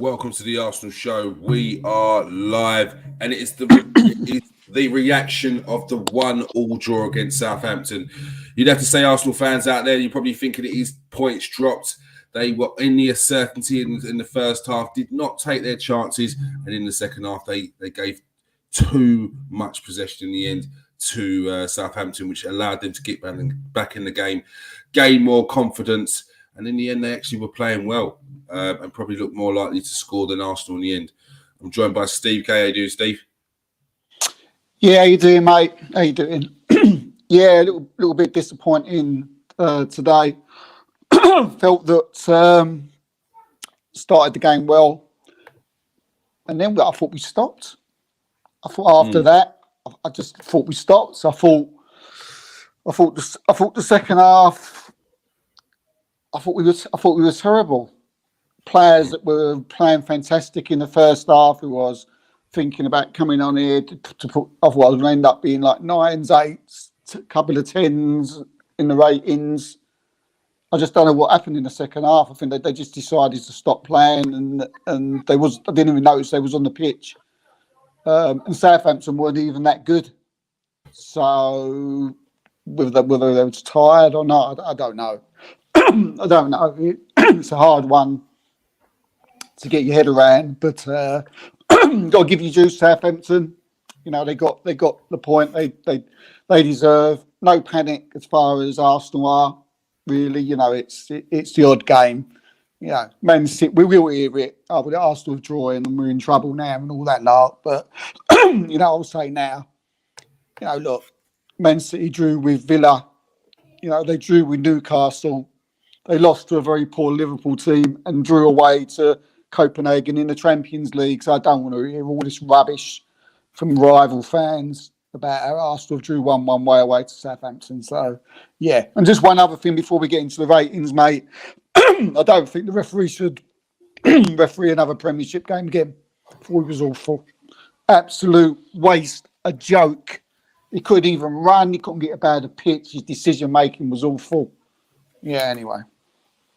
Welcome to the Arsenal Show. We are live, and it's the reaction of the 1-1 draw against Southampton. You'd have to say, Arsenal fans out there, you're probably thinking it is points dropped. They were in the uncertainty in the first half, did not take their chances, and in the second half, they gave too much possession in the end to Southampton, which allowed them to get back in the game, gain more confidence, and in the end, they actually were playing well. And probably look more likely to score than Arsenal in the end. I'm joined by Steve K. How you doing, Steve? Yeah, how you doing, mate? How you doing? Yeah, a little bit disappointing today. Felt that started the game well, and then I thought we stopped. I thought after that, I just thought we stopped. So I thought the second half, I thought we were terrible. Players that were playing fantastic in the first half, who was thinking about coming on here to put, otherwise we'll end up being like 9s, 8s, a couple of 10s in the ratings. I just don't know what happened in the second half. I think they just decided to stop playing, and I didn't even notice they was on the pitch. And Southampton weren't even that good. So whether they were tired or not, I don't know. I don't know. It's a hard one to get your head around, but got to give you due, Southampton. You know, they got the point they deserve. No panic as far as Arsenal are. Really, you know, it's the odd game. You know, Man City, we will hear it. Oh, but Arsenal are drawing and we're in trouble now and all that lot. But you know, I'll say now, you know, look, Man City drew with Villa. You know, they drew with Newcastle. They lost to a very poor Liverpool team and drew away to Copenhagen in the Champions League. So I don't want to hear all this rubbish from rival fans about how Arsenal drew 1-1 way away to Southampton. So, yeah. And just one other thing before we get into the ratings, mate. I don't think the referee should referee another Premiership game again. I thought it was awful. Absolute waste. A joke. He couldn't even run. He couldn't get about the pitch. His decision-making was awful. Yeah, anyway.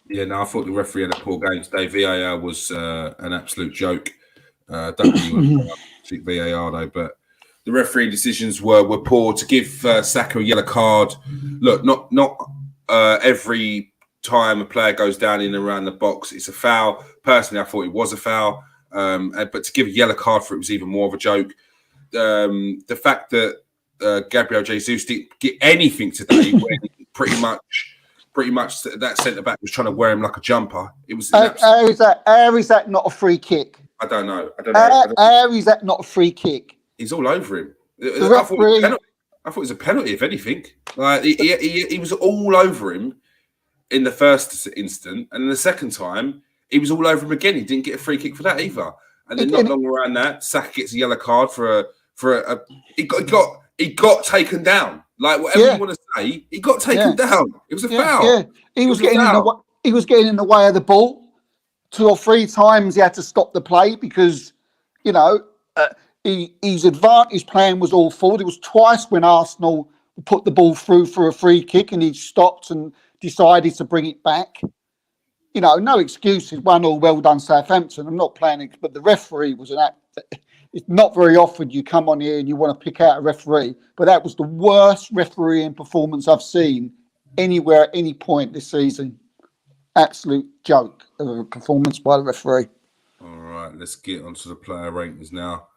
Yeah, no, I thought the referee had a poor game today. VAR was an absolute joke. Don't really want to VAR though, but the referee decisions were poor. To give Saka a yellow card. Look, not every time a player goes down in and around the box, it's a foul. Personally, I thought it was a foul. But to give a yellow card for it was even more of a joke. The fact that Gabriel Jesus didn't get anything today when pretty much that centre back was trying to wear him like a jumper. It was. How is that not a free kick? I don't know. How is that not a free kick? He's all over him. The referee. I thought it was a penalty, if anything. Like he was all over him in the first instant, and then the second time he was all over him again. He didn't get a free kick for that either. And then not long around that, Saka gets a yellow card for a. He got taken down. Like whatever you want to say, he got taken down. It was a foul. Yeah, he was getting in the way of the ball 2 or 3 times. He had to stop the play because, you know, his advantage playing was awful. It was twice when Arsenal put the ball through for a free kick and he stopped and decided to bring it back. You know, no excuses. 1-1, well done, Southampton. I'm not playing it, but the referee was it's not very often you come on here and you want to pick out a referee, but that was the worst refereeing performance I've seen anywhere at any point this season. Absolute joke of a performance by the referee. All right, let's get onto the player rankings now.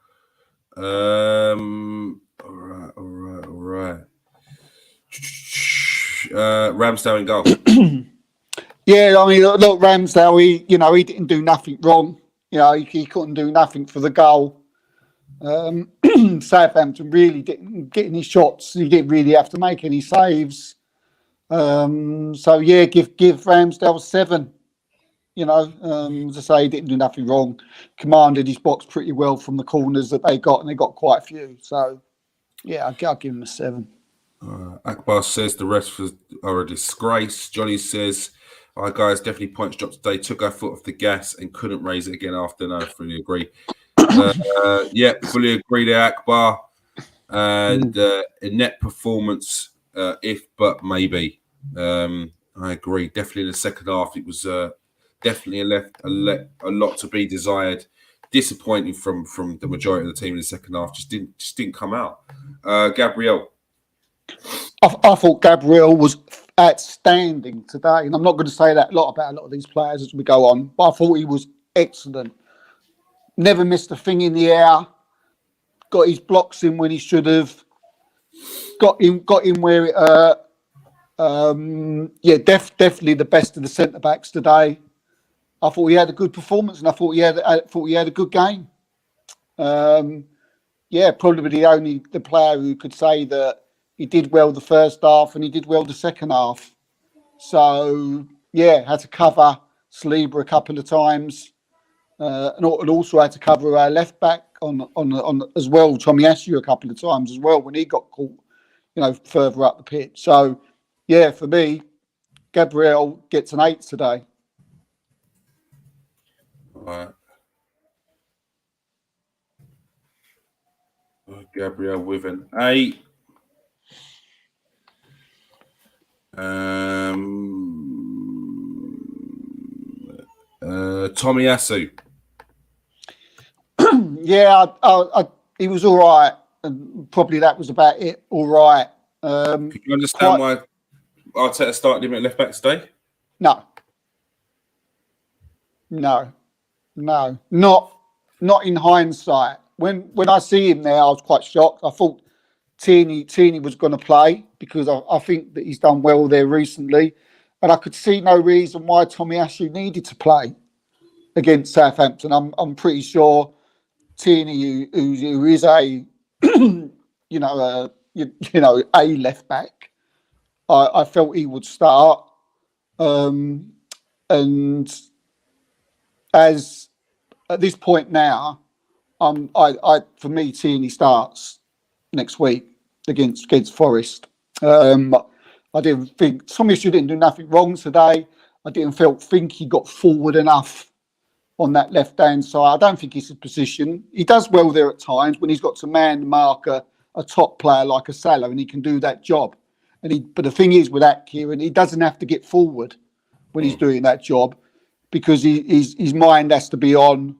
All right. Ramsdale in goal. Yeah, I mean, look, Ramsdale, he didn't do nothing wrong. You know, he couldn't do nothing for the goal. Southampton really didn't get any shots. He didn't really have to make any saves. So yeah, give Ramsdale 7. You know, as I say, he didn't do nothing wrong. Commanded his box pretty well from the corners that they got, and they got quite a few. So yeah, I'll give him a 7. Akbar says the rest are a disgrace. Johnny says, "Hi guys, definitely points dropped today. Took our foot off the gas and couldn't raise it again after." No, I fully agree. Yeah, fully agree there, Akbar. And a net performance, if but maybe. I agree. Definitely in the second half, it was definitely left a lot to be desired. Disappointing from the majority of the team in the second half. Just didn't come out. Gabriel. I thought Gabriel was outstanding today, and I'm not going to say that a lot about a lot of these players as we go on, but I thought he was excellent. Never missed a thing in the air. Got his blocks in when he should have. Got in where it hurt. Definitely the best of the centre backs today. I thought he had a good performance, and I thought he had a good game. Probably the player who could say that he did well the first half and he did well the second half. So had to cover Saliba a couple of times, and also had to cover our left back on as well, Tomiyasu a couple of times as well when he got caught, further up the pitch. So for me, Gabriel gets an 8 today. All right. Gabriel with an 8. Tomiyasu. He was all right, and probably that was about it. All right. Could you understand why Arteta started him at left back today? No, not in hindsight. When I see him there, I was quite shocked. I thought Tierney was going to play because I think that he's done well there recently, and I could see no reason why Tomiyasu needed to play against Southampton. I'm pretty sure Tierney, who is a a left back, I felt he would start, and as at this point now, for me Tierney starts next week against Forest. I didn't think Tomiyasu didn't do nothing wrong today. I didn't think he got forward enough on that left-hand side. I don't think he's his position. He does well there at times when he's got to man mark a top player like a Salah, and he can do that job. But the thing is with that, Kieran, he doesn't have to get forward when he's doing that job because his mind has to be on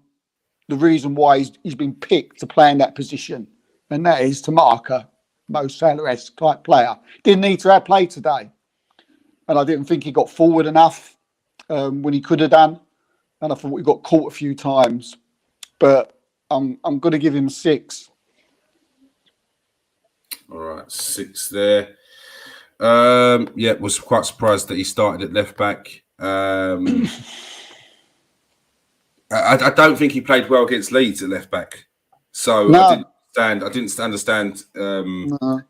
the reason why he's been picked to play in that position, and that is to mark a Mo Salah-esque type player. Didn't need to have play today, and I didn't think he got forward enough when he could have done. And I thought he got caught a few times, but I'm going to give him 6. All right, 6 there. Was quite surprised that he started at left back. I don't think he played well against Leeds at left back, so no. I didn't understand. No.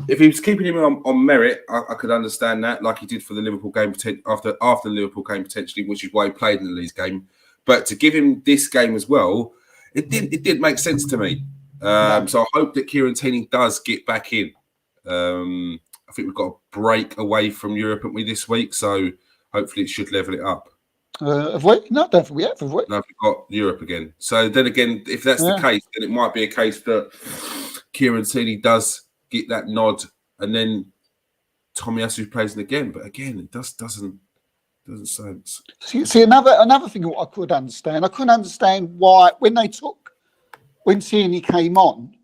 If he was keeping him on merit, I could understand that, like he did for the Liverpool game after the Liverpool game potentially, which is why he played in the Leeds game. But to give him this game as well, it did make sense to me. So I hope that Kieran Tierney does get back in. I think we've got a break away from Europe, haven't we, this week? So hopefully it should level it up. Have we? No, don't think we have we? No, we've got Europe again. So then again, if that's the case, then it might be a case that Kieran Tierney does get that nod, and then Tomiyasu plays it again. But again, it doesn't sense. See another thing I could understand. I couldn't understand why when Tierney came on,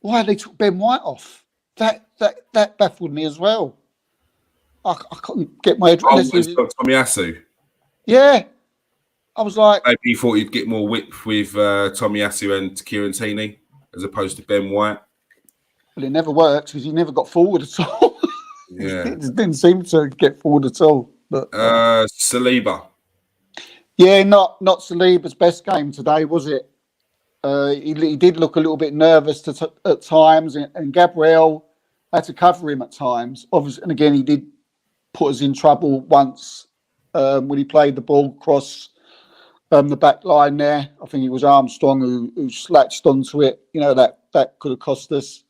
why they took Ben White off. That baffled me as well. I couldn't get my head around it. Tomiyasu. Yeah, I was like, maybe he thought he'd get more width with Tomiyasu and Kieran Tierney as opposed to Ben White. Well, it never works because he never got forward at all. Yeah, it didn't seem to get forward at all. But Saliba. Yeah, not Saliba's best game today, was it? He did look a little bit nervous at times, and Gabriel had to cover him at times. Obviously, and again, he did put us in trouble once when he played the ball across the back line there. I think it was Armstrong who slatched onto it. That could have cost us.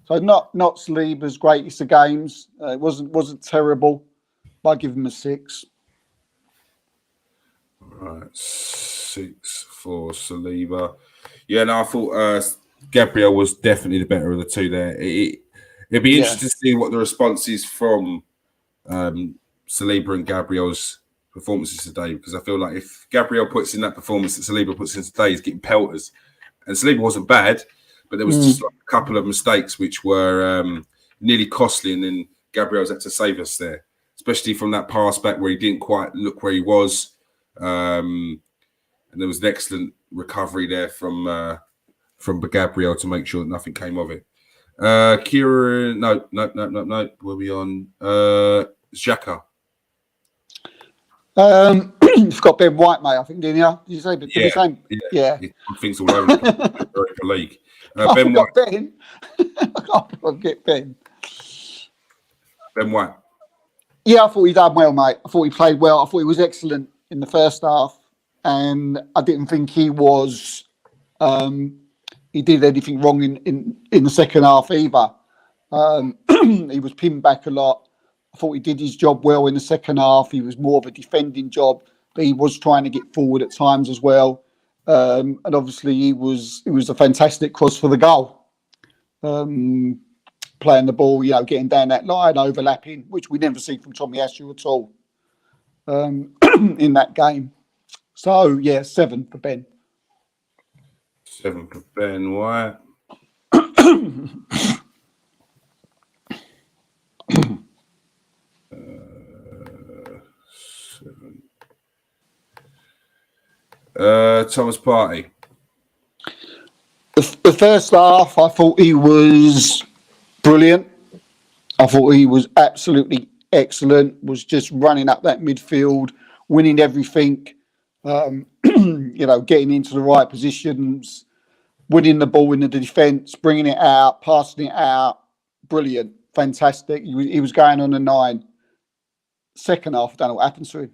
So not Saliba's greatest of games. It wasn't terrible. But I give him a 6. All right, 6 for Saliba. Yeah, no, I thought Gabriel was definitely the better of the two there. It'd be interesting to see what the response is from Saliba and Gabriel's performances today, because I feel like if Gabriel puts in that performance that Saliba puts in today, he's getting pelters. And Saliba wasn't bad, but there was just like a couple of mistakes which were nearly costly, and then Gabriel's had to save us there, especially from that pass back where he didn't quite look where he was. And there was an excellent recovery there from Gabriel to make sure that nothing came of it. Kieran, no. Were we on Xhaka? You've got Ben White, mate, I think, didn't you? Did you say? Did we say? Yeah. Things all over the league. Ben White. Ben. I can't forget Ben. Ben White. Yeah, I thought he done well, mate. I thought he played well. I thought he was excellent in the first half, and I didn't think he was. He did anything wrong in the second half either. He was pinned back a lot. I thought he did his job well in the second half. He was more of a defending job, but he was trying to get forward at times as well. And obviously, it was a fantastic cross for the goal. Playing the ball, getting down that line, overlapping, which we never see from Tommy Ashew at all in that game. So, 7 for Ben. 7 for Ben White. Thomas Partey. The first half, I thought he was brilliant. I thought he was absolutely excellent. Was just running up that midfield, winning everything. Getting into the right positions, winning the ball in the defence, bringing it out, passing it out. Brilliant, fantastic. He was going on a 9. Second half, I don't know what happened to him.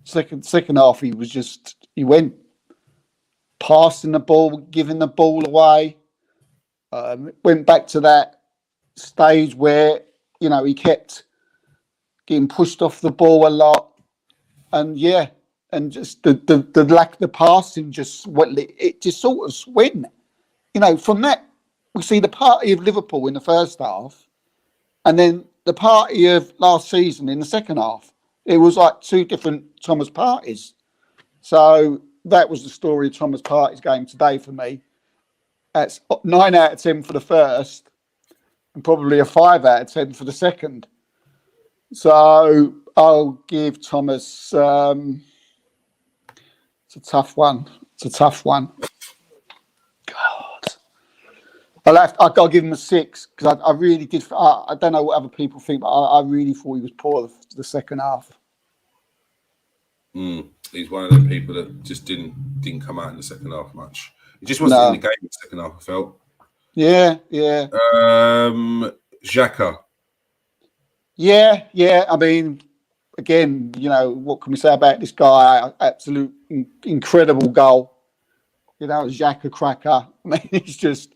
Second half, he went passing the ball, giving the ball away. Went back to that stage where he kept getting pushed off the ball a lot, and just the lack of the passing it just sort of went. From that we see the party of Liverpool in the first half, and then the party of last season in the second half. It was like 2 different Thomas Parties. So that was the story of Thomas Partey's game today for me. That's 9 out of 10 for the first, and probably a 5 out of 10 for the second. So I'll give Thomas. It's a tough one. God, I'll give him a 6 because I really did. I don't know what other people think, but I really thought he was poor the second half. He's one of the people that just didn't come out in the second half much. He just wasn't in the game in the second half, I felt. Yeah. Xhaka. Yeah. I mean, again, what can we say about this guy? Absolute incredible goal. Xhaka cracker. I mean, he's just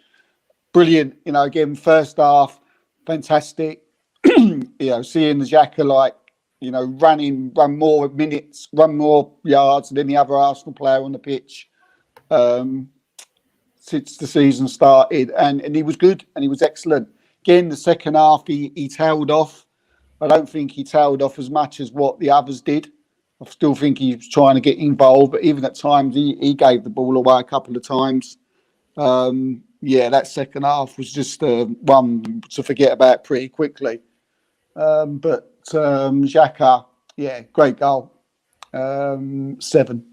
brilliant. Again, first half, fantastic. Seeing the Xhaka run more minutes, run more yards than any other Arsenal player on the pitch since the season started, and he was good and he was excellent. Again, the second half he tailed off. I don't think he tailed off as much as what the others did. I still think he was trying to get involved, but even at times he gave the ball away a couple of times. That second half was just one to forget about pretty quickly. But Xhaka, great goal. 7.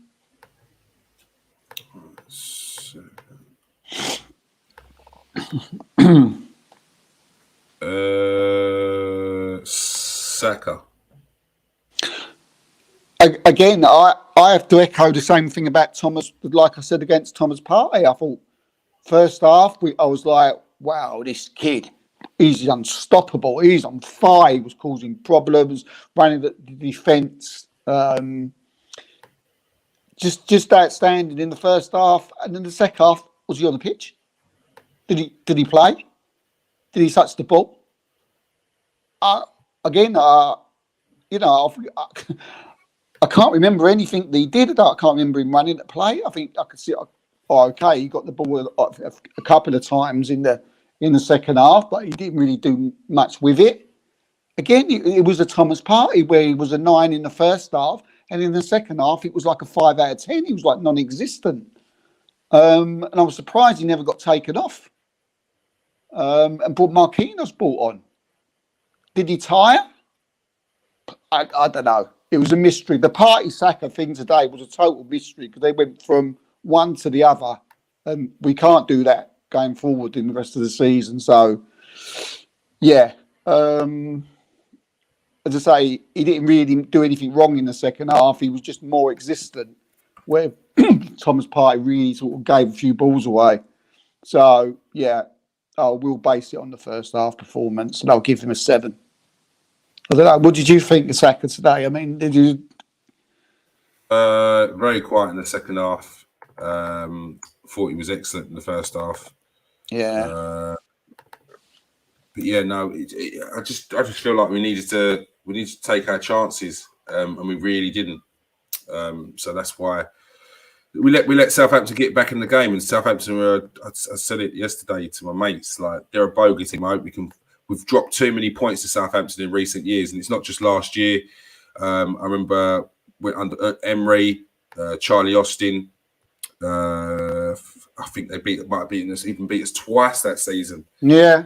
Saka. Again, I have to echo the same thing about Thomas. Like I said against Thomas Partey, I thought first half I was like, wow, this kid, he's unstoppable. He's on fire. He was causing problems, running the defence. Just outstanding in the first half, and in the second half, was he on the pitch? Did he play? Did he touch the ball? I can't remember anything that he did. I can't remember him running at play. I think I could see. He got the ball a couple of times in the second half, but he didn't really do much with it. again, it was a Thomas Partey where he was a 9 in the first half, and in the second half, it was like a 5 out of 10. He was like non-existent. And I was surprised he never got taken off. And brought Marquinhos brought on. Did he tire? I don't know. It was a mystery. The Partey Saka thing today was a total mystery because they went from one to the other, and we can't do that going forward in the rest of the season. So, yeah. As I say, he didn't really do anything wrong in the second half. He was just more existent, where Thomas Partey really sort of gave a few balls away. So, yeah, I will base it on the first half performance, and I'll give him a 7. I don't know. What did you think of Saka today? I mean, did you? Very quiet in the second half. Thought he was excellent in the first half. Yeah. But yeah, no. I just feel like we needed to take our chances, and we really didn't. So that's why we let Southampton get back in the game. And Southampton were. I said it yesterday to my mates. Like, they're a bogey team. I hope we've dropped too many points to Southampton in recent years, and it's not just last year. I remember under Emery, Charlie Austin. I think they might have beaten us twice that season. Yeah.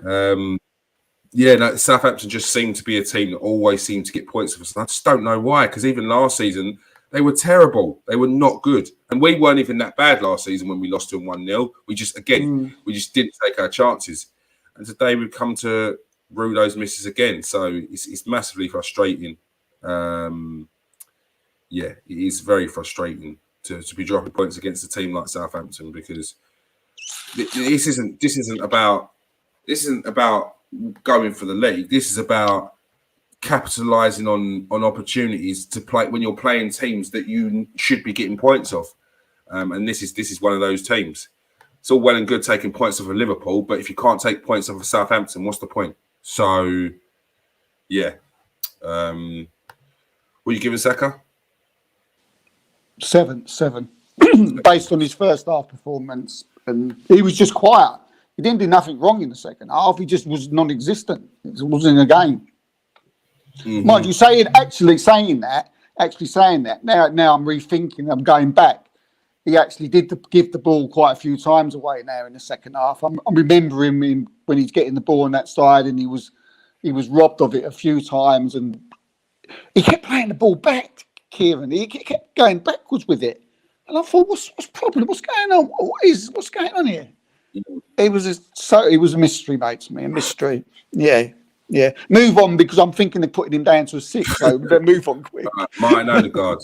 No, Southampton just seemed to be a team that always seemed to get points for us. And I just don't know why, because even last season, they were terrible. They were not good. And we weren't even that bad last season when we lost to them 1-0. We just didn't take our chances. And today we've come to rue those misses again. So it's massively frustrating. It is very frustrating to be dropping points against a team like Southampton, because this isn't about going for the league. This is about capitalising on opportunities to play when you're playing teams that you should be getting points off. And this is one of those teams. It's all well and good taking points off of Liverpool, but if you can't take points off of Southampton, what's the point? So, yeah. What are you giving Saka? 7. Based on his first half performance, and he was just quiet. He didn't do nothing wrong in the second half. He just was non-existent. It wasn't a game. Mm-hmm. Mind you, actually saying that. Now I'm rethinking. I'm going back. He actually did give the ball quite a few times away now in the second half. I'm remembering him when he's getting the ball on that side, and he was robbed of it a few times, and he kept playing the ball back, Kieran. He kept going backwards with it, and I thought, what's the problem? What's going on? What's going on here? It was a mystery, mate, to me. A mystery. Yeah. Move on, because I'm thinking of putting him down to a 6. So we better move on quick. Martin Odegaard.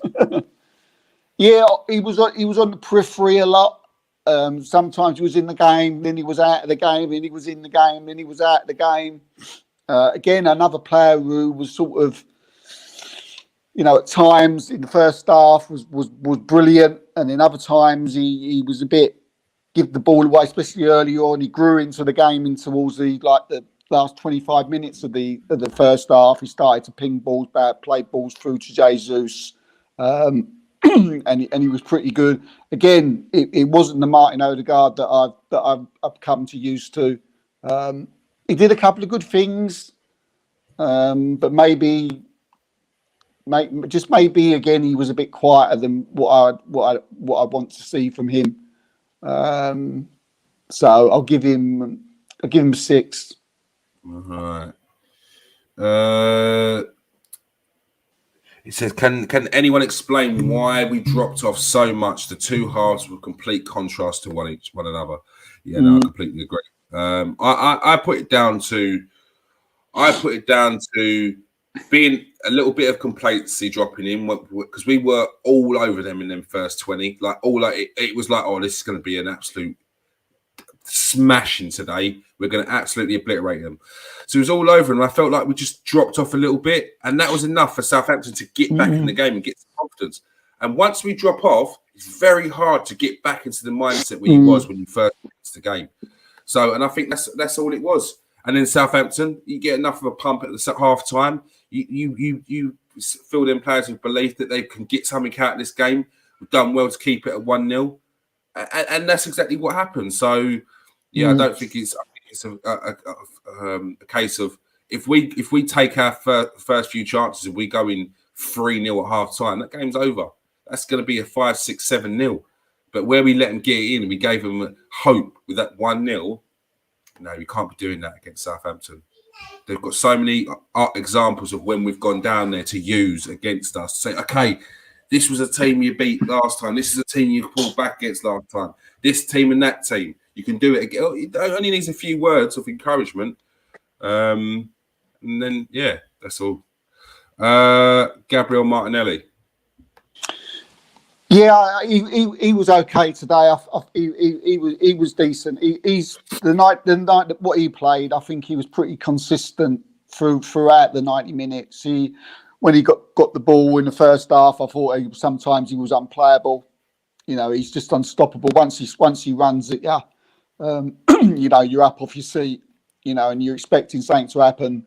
Yeah, he was on the periphery a lot. Sometimes he was in the game, then he was out of the game, then he was in the game, then he was out of the game. Again, another player who was sort of, at times in the first half was brilliant, and in other times he was a bit give the ball away, especially early on. He grew into the game towards the last 25 minutes of the first half. He started to ping balls back, play balls through to Jesus. And he was pretty good. Again, it wasn't the Martin Odegaard that I've come to used to. He did a couple of good things, but maybe again he was a bit quieter than what I want to see from him. So I'll give him a 6. All right. It says, can anyone explain why we dropped off so much? The two halves were complete contrast to one another. Yeah, no, I completely agree. I put it down to being a little bit of complacency dropping in, because we were all over them in them first 20. It was like, oh, this is going to be an absolute smashing today. We're going to absolutely obliterate them. So it was all over, and I felt like we just dropped off a little bit, and that was enough for Southampton to get back in the game and get some confidence. And once we drop off, it's very hard to get back into the mindset where you was when you first went into the game. So, and I think that's all it was. And then Southampton, you get enough of a pump at the half time. You fill them players with belief that they can get something out of this game. We've done well to keep it at 1-0, and that's exactly what happened. So, yeah, I don't think it's a case of if we take our first few chances and we go in 3-0 at half time, that game's over. That's going to be a 5, 6, 7-0. But where we let them get in and we gave them hope with that 1-0, no, we can't be doing that against Southampton. They've got so many examples of when we've gone down there to use against us. Say, okay, this was a team you beat last time. This is a team you pulled back against last time. This team and that team. You can do it again. It only needs a few words of encouragement. And then, yeah, that's all. Gabriel Martinelli. Yeah, he was okay today. He was decent. He's the night that what he played. I think he was pretty consistent throughout the 90 minutes. When he got the ball in the first half, I thought sometimes he was unplayable. You know, he's just unstoppable. Once he runs it, yeah, you know, you're up off your seat. You know, and you're expecting something to happen.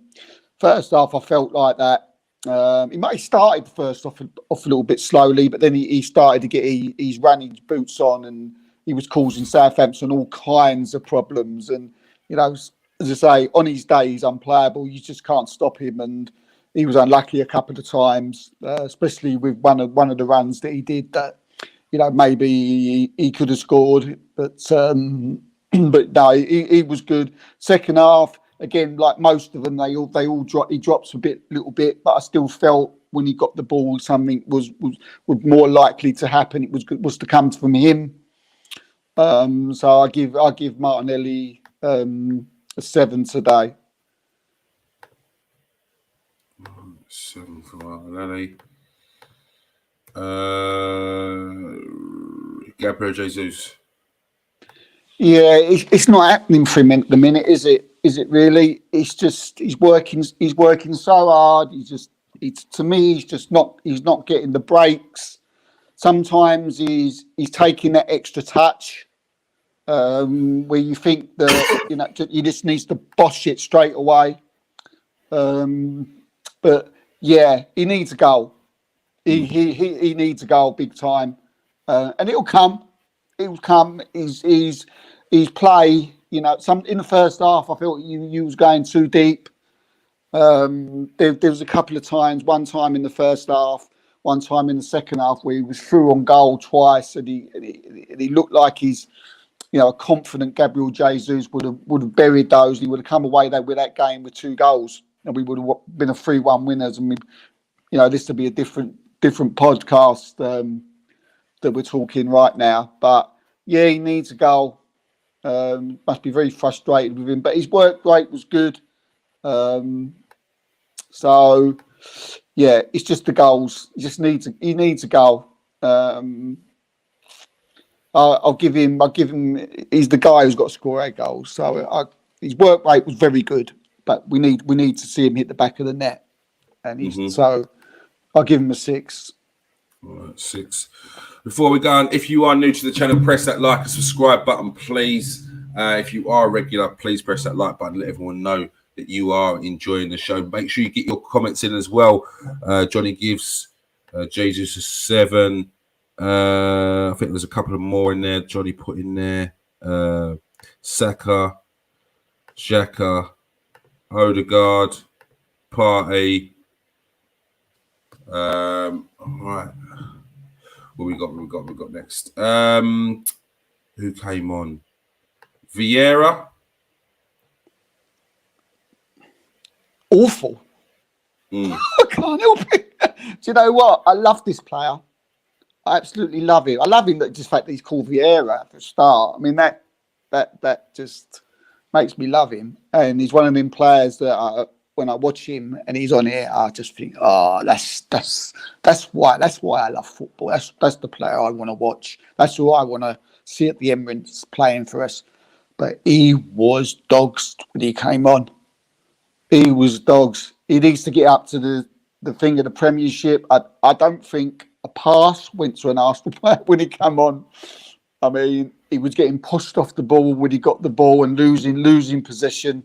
First half, I felt like that. He might have started the first off a little bit slowly, but then he started to get his running boots on, and he was causing Southampton all kinds of problems. And you know, as I say, on his day he's unplayable. You just can't stop him, and he was unlucky a couple of times, especially with one of the runs that he did. That you know maybe he could have scored, but no, he was good. Second half. Again, like most of them, they all drop. He drops little bit, but I still felt when he got the ball, something was more likely to happen. It was to come from him. So I give Martinelli a 7 today. 7 for Martinelli. Gabriel Jesus. Yeah, it's not happening for him at the minute, is it? Is it really? It's just he's working so hard. To me, he's not getting the breaks. Sometimes he's taking that extra touch where you think that you know he just needs to bosh it straight away. But yeah, he needs a goal. He needs a goal big time, and it'll come. It'll come. His play. You know, in the first half, I felt you was going too deep. There was a couple of times. One time in the first half, one time in the second half, where he was through on goal twice, and he looked like he's, you know, a confident Gabriel Jesus would have buried those. He would have come away there with that game with 2 goals, and we would have been a 3-1 winners. And you know, this would be a different podcast that we're talking right now. But yeah, he needs a goal. Must be very frustrated with him, but his work rate was good. So yeah, it's just the goals. He needs a goal. I'll give him. He's the guy who's got to score 8 goals. So his work rate was very good, but we need to see him hit the back of the net, and so I'll give him a 6. All right, 6. Before we go on, if you are new to the channel, press that like and subscribe button, please. If you are a regular, please press that like button. Let everyone know that you are enjoying the show. Make sure you get your comments in as well. Johnny gives Jesus a 7. I think there's a couple of more in there. Johnny put in there. Saka, Xhaka, Odegaard, Partey. All right. What we got next? Who came on? Vieira. Awful. I can't help it. Do you know what? I love this player. I absolutely love him. I love him that just the fact that he's called Vieira for a start. I mean that just makes me love him. And he's one of them players that when I watch him and he's on here, I just think, oh, that's why I love football. That's the player I want to watch. That's who I want to see at the Emirates playing for us. But he was dogs when he came on. He was dogs. He needs to get up to the thing of the Premiership. I don't think a pass went to an Arsenal player when he came on. I mean, he was getting pushed off the ball when he got the ball and losing possession.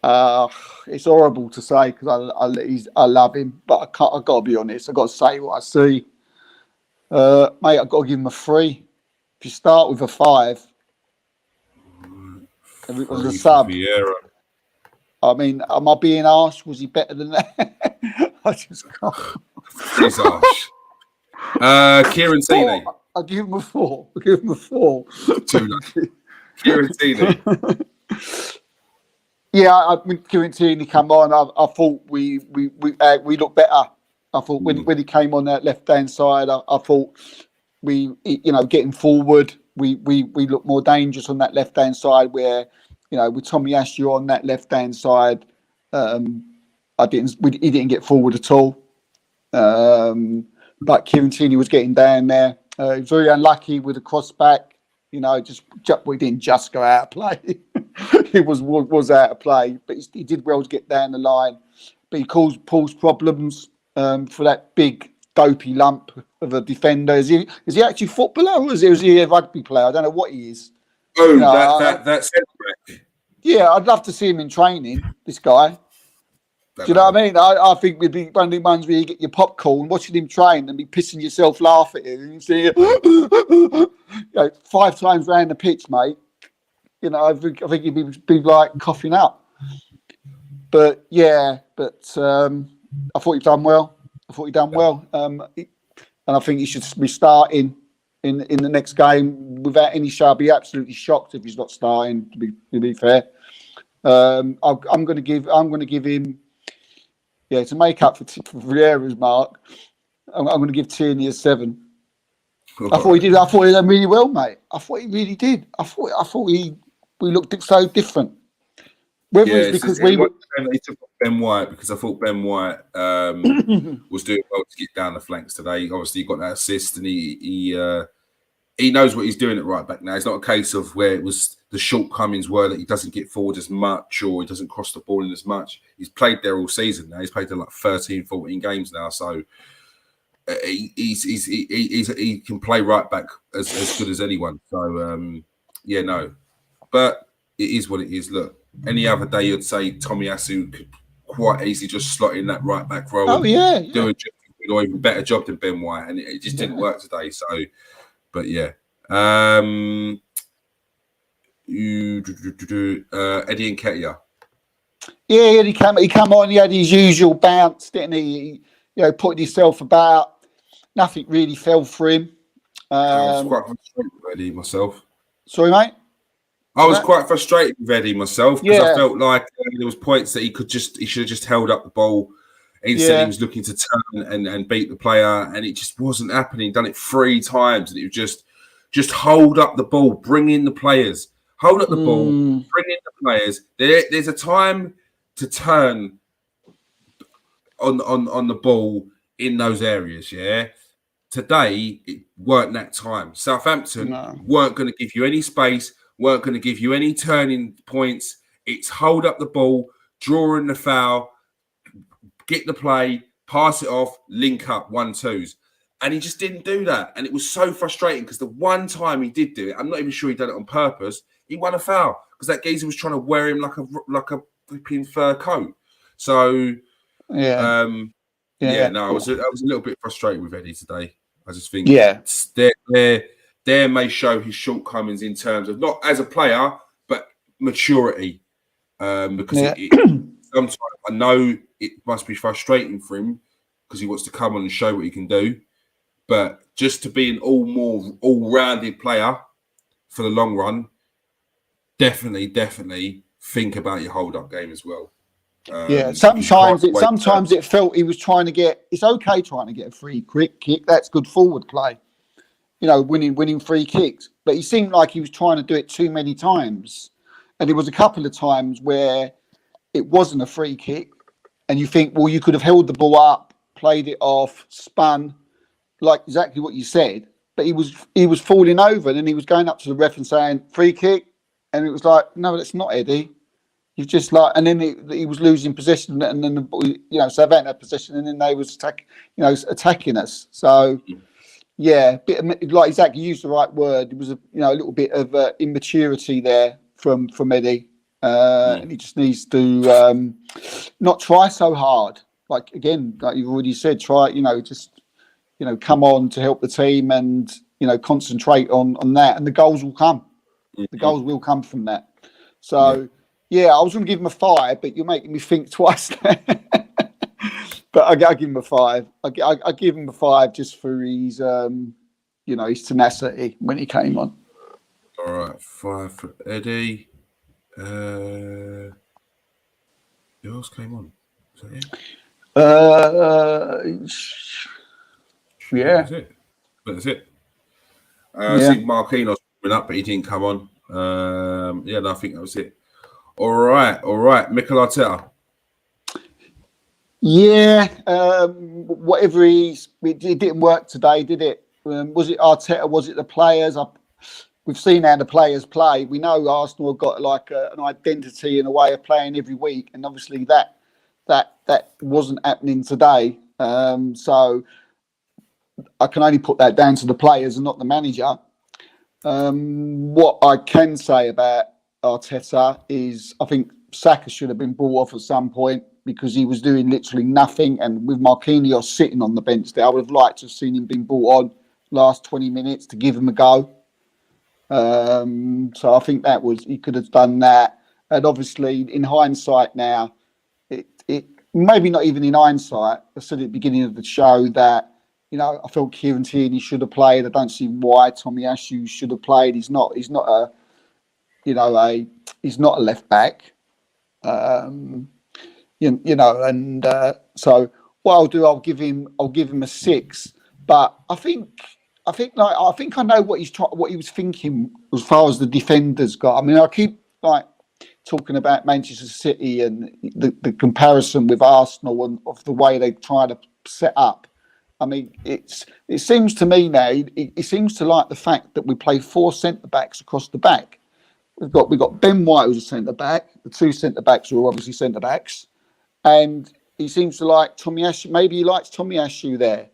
It's horrible to say because I love him, but I've got to be honest. I've got to say what I see. Mate, I've got to give him a 3. If you start with a 5, if it was a sub. Vieira. I mean, am I being harsh? Was he better than that? I just can't. He's harsh. Kieran Tierney. I'll give him a 4. I'll give him a 4. Too late. Kieran Tierney. Yeah, when Kieran Tierney came on, I thought we looked better. I thought when he came on that left hand side, I thought we getting forward, we looked more dangerous on that left hand side. Where with Tommy Ashley on that left hand side, he didn't get forward at all. But Kieran Tierney was getting down there. He was very unlucky with the cross back. We didn't just go out of play. He was out of play, but he did well to get down the line. But he caused Paul's problems for that big dopey lump of a defender. Is he actually a footballer or is he a rugby player? I don't know what he is. Oh, that's it. Yeah, I'd love to see him in training. This guy. Do you know what I mean? I think we'd be one of the ones where you get your popcorn, watching him train, and be pissing yourself laughing at him. And you see, 5 times round the pitch, mate. I think he'd be like coughing up. But I thought he'd done well. And I think he should be starting in the next game without any show. I'd be absolutely shocked if he's not starting. To be fair, I'm going to give him. Yeah, to make up for Vieira's mark, I'm going to give Tierney a 7. I thought he did. I thought he done really well, mate. I thought he really did. I thought we looked so different. Whether it's because he took Ben White, because I thought Ben White was doing well to get down the flanks today. Obviously, he got that assist, and he knows what he's doing at right back now. It's not a case of where it was the shortcomings were that he doesn't get forward as much or he doesn't cross the ball in as much. He's played there all season now. He's played there like 13, 14 games now. So he can play right back as good as anyone. So, But it is what it is. Look, any other day you'd say Tommy Asu could quite easily just slot in that right back role. Oh, yeah. Do an even better job than Ben White. And it just didn't work today. So, but yeah. Eddie Nketiah. Yeah, he came on. He had his usual bounce, didn't he? Putting himself about. Nothing really fell for him. I was quite frustrated with Eddie myself. Sorry, mate. I was quite frustrated with Eddie myself because Yeah. I felt like there was points that he should have just held up the ball. Instead, he was looking to turn and beat the player, and it just wasn't happening. Done it 3 times, and it was just hold up the ball, bring in the players. Hold up the ball, bring in the players. There's a time to turn on the ball in those areas, yeah? Today, it weren't that time. Southampton weren't going to give you any space, weren't going to give you any turning points. It's hold up the ball, draw in the foul, get the play, pass it off, link up, 1-2s. And he just didn't do that. And it was so frustrating because the one time he did do it, I'm not even sure he done it on purpose, he won a foul because that geezer was trying to wear him like a flipping fur coat. So, I was a little bit frustrated with Eddie today. I just think there may show his shortcomings in terms of not as a player, but maturity. Because sometimes I know it must be frustrating for him because he wants to come on and show what he can do. But just to be an all-rounded player for the long run, definitely think about your hold-up game as well. Sometimes it felt he was trying to get. It's okay trying to get a free kick. That's good forward play. Winning free kicks. But he seemed like he was trying to do it too many times, and there was a couple of times where it wasn't a free kick, and you think, well, you could have held the ball up, played it off, spun, like exactly what you said. But he was falling over, and then he was going up to the ref and saying free kick, and it was like, no, that's not Eddie. You've just and then he was losing possession, and then Southampton had possession, and then they was attacking us. So bit of, like exactly, you used the right word. It was a little bit of immaturity there from Eddie, and he just needs to not try so hard. Like again, like you've already said, try come on to help the team and concentrate on that, and the goals will come. The goals will come from that. So. Yeah, I was going to give him a 5, but you're making me think twice. But I give him a 5. I give him a 5 just for his, his tenacity when he came on. All right, 5 for Eddie. Who else came on? Was that it? Yeah. That's it. I see Marquinhos coming up, but he didn't come on. I think that was it. All right. Mikel Arteta. Yeah, whatever it didn't work today, did it? Was it Arteta? Was it the players? We've seen how the players play. We know Arsenal have got like an identity and a way of playing every week, and obviously that wasn't happening today. So I can only put that down to the players and not the manager. What I can say about Arteta is I think Saka should have been brought off at some point because he was doing literally nothing. And with Marquinhos sitting on the bench there, I would have liked to have seen him being brought on last 20 minutes to give him a go. So I think he could have done that. And obviously, in hindsight now, it maybe not even in hindsight. I said at the beginning of the show that I felt Kieran Tierney should have played. I don't see why Tomiyasu should have played. He's not a left back. So what I'll do, I'll give him a 6. But I think I know what he was thinking as far as the defenders got. I mean, I keep talking about Manchester City and the comparison with Arsenal and of the way they try to set up. I mean, it seems to me now, it seems to like the fact that we play 4 centre-backs across the back. We've got Ben White, who's a centre-back. The 2 centre-backs are obviously centre-backs. And he seems to like Tomiyasu. Maybe he likes Tomiyasu there.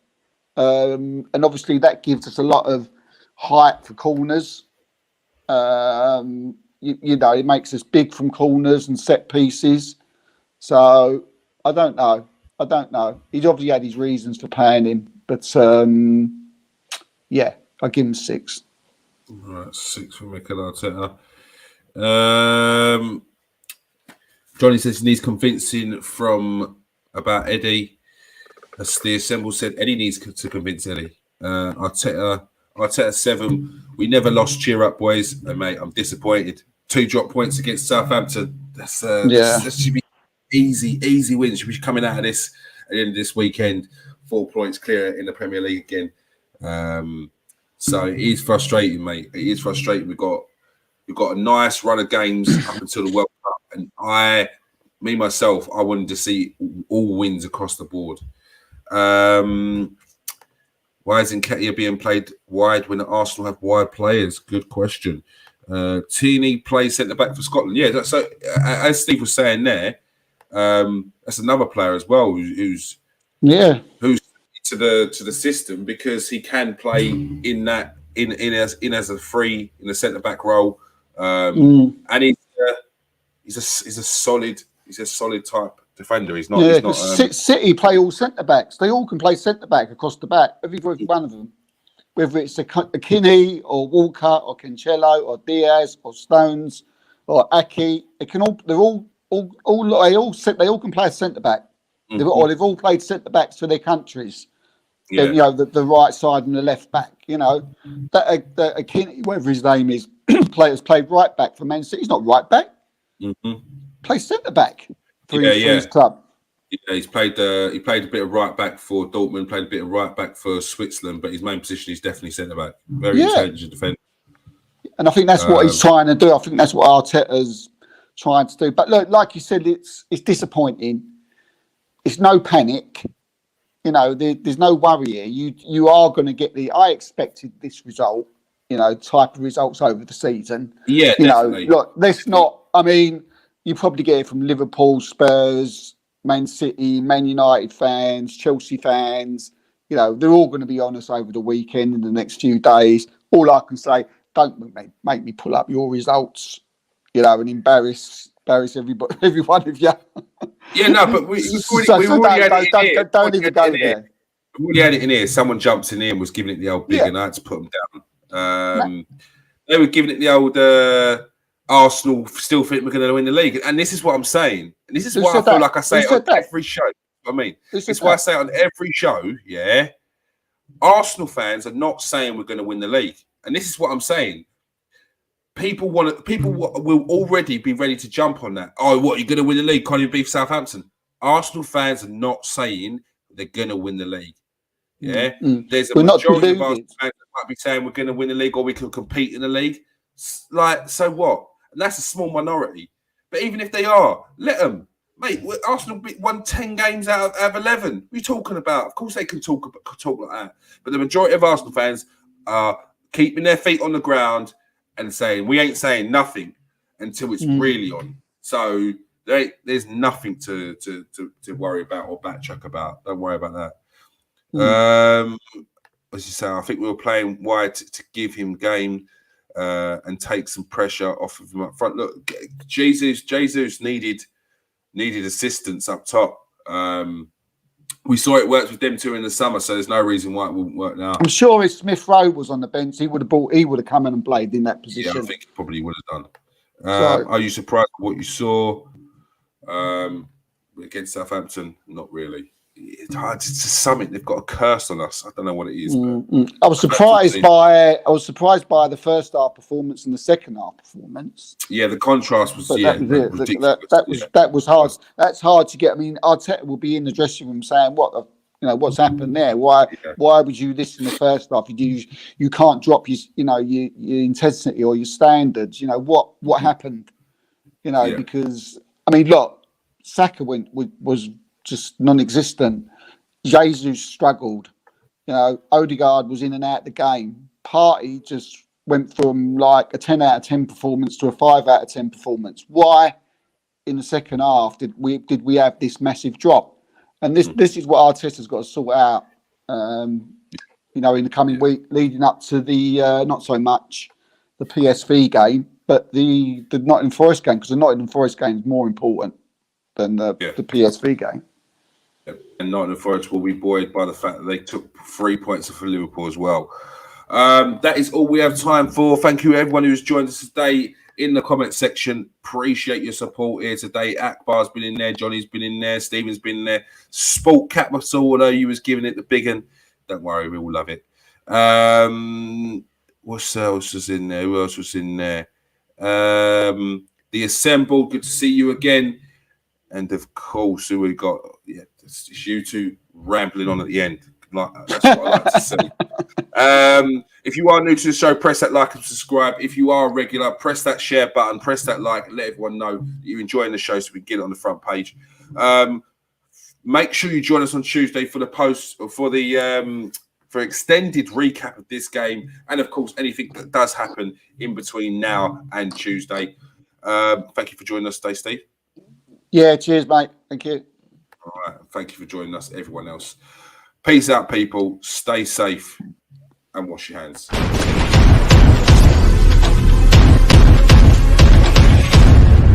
And obviously that gives us a lot of height for corners. It makes us big from corners and set pieces. So I don't know. He's obviously had his reasons for paying him, but I give him 6. All right, 6 for Mikel Arteta. Johnny says he needs convincing from about Eddie. As the Assemble said, Eddie needs to convince Eddie. Arteta 7. We never lost. Cheer up, boys. And mate, I'm disappointed. 2 drop points against Southampton. That should be easy wins. Should be coming out of this at the end of this weekend. 4 points clear in the Premier League again. So it is frustrating, mate. It is frustrating. We've got a nice run of games up until the World Cup, and I wanted to see all wins across the board. Why isn't Nketiah being played wide when Arsenal have wide players? Good question. Tierney plays centre back for Scotland. Yeah, so as Steve was saying there, that's another player as well who's to the system because he can play in as a free in the centre back role, and he's a solid type defender. He's not. City play all centre backs. They all can play centre back across the back. Every one of them, whether it's a Kinney or Walker or Cancelo or Diaz or Stones or Aki, they all can play a centre back. Mm-hmm. They've all played centre backs for their countries. Yeah. The right side and the left back. That Kinney, whatever his name is, has played right back for Man City. He's not right back. Mm-hmm. Plays centre back for his club. Yeah, he played a bit of right back for Dortmund, played a bit of right back for Switzerland, but his main position is definitely centre back. Very intelligent defender. And I think that's what he's trying to do. I think that's what Arteta's trying to do. But look, like you said, it's disappointing. It's no panic. There's no worry here. You are going to get I expected this result, type of results over the season. Yeah, definitely. Look, let's not. I mean, you probably get it from Liverpool, Spurs, Man City, Man United fans, Chelsea fans. They're all going to be on us over the weekend in the next few days. All I can say, don't make me pull up your results, and embarrass everybody, every one of you. Yeah, no, but we already had it in here. Don't even go there. We already had it in here. Someone jumped in here and was giving it the old big, and I had to put them down. They were giving it the old. Arsenal still think we're going to win the league. And this is what I'm saying. And this is why I feel like I say it on every show. I mean, it's why I say on every show, yeah, Arsenal fans are not saying we're going to win the league. And this is what I'm saying. People will already be ready to jump on that. Oh, what, you're going to win the league? Can't you beat Southampton? Arsenal fans are not saying they're going to win the league. Yeah, there's a majority of Arsenal fans that might be saying we're going to win the league or we can compete in the league. Like, so what? And that's a small minority. But even if they are, let them. Mate, Arsenal won 10 games out of 11. What are you talking about? Of course they can talk like that. But the majority of Arsenal fans are keeping their feet on the ground and saying, we ain't saying nothing until it's really on. So there's nothing to worry about or backtrack about. Don't worry about that. As you say, I think we were playing wide to give him game and take some pressure off of him up front. Look, Jesus needed assistance up top. We saw it worked with them two in the summer, so there's no reason why it wouldn't work now. I'm sure if Smith Rowe was on the bench, he would have come in and played in that position. Yeah, I think he probably would have done. Are you surprised at what you saw against Southampton? Not really. It's hard. It's something they've got a curse on us. I don't know what it is. I was surprised by the first half performance and the second half performance. Yeah, the contrast was ridiculous. That was hard. That's hard to get. I mean, Arteta will be in the dressing room saying, what's happened there? Why would you this in the first half? You can't drop your intensity or your standards. What happened? Because I mean, look, Saka was just non-existent. Jesus struggled. Odegaard was in and out of the game. Partey just went from like a 10 out of 10 performance to a 5 out of 10 performance. Why in the second half did we have this massive drop? And this is what Arteta's got to sort out in the coming week leading up to the not so much the PSV game, but the Nottingham Forest game, because the Nottingham Forest game is more important than the PSV game. And Nottingham Forest will be buoyed by the fact that they took 3 points off of Liverpool as well. That is all we have time for. Thank you everyone who's joined us today in the comment section. Appreciate your support here today. Akbar's been in there, Johnny's been in there, Stephen's been in there. Sport Capital, although you was giving it the big one. Don't worry, we all love it. What else was in there? Who else was in there? The Assemble, good to see you again. And of course, who we got? Yeah, it's you two rambling on at the end. That's what I like to see. If you are new to the show, press that like and subscribe. If you are a regular, press that share button, press that like, and let everyone know that you're enjoying the show so we can get it on the front page. Make sure you join us on Tuesday for the post for the for extended recap of this game, and of course anything that does happen in between now and Tuesday. Thank you for joining us today, Steve. Yeah, cheers, mate. Thank you. All right. Thank you for joining us, everyone else. Peace out, people. Stay safe and wash your hands.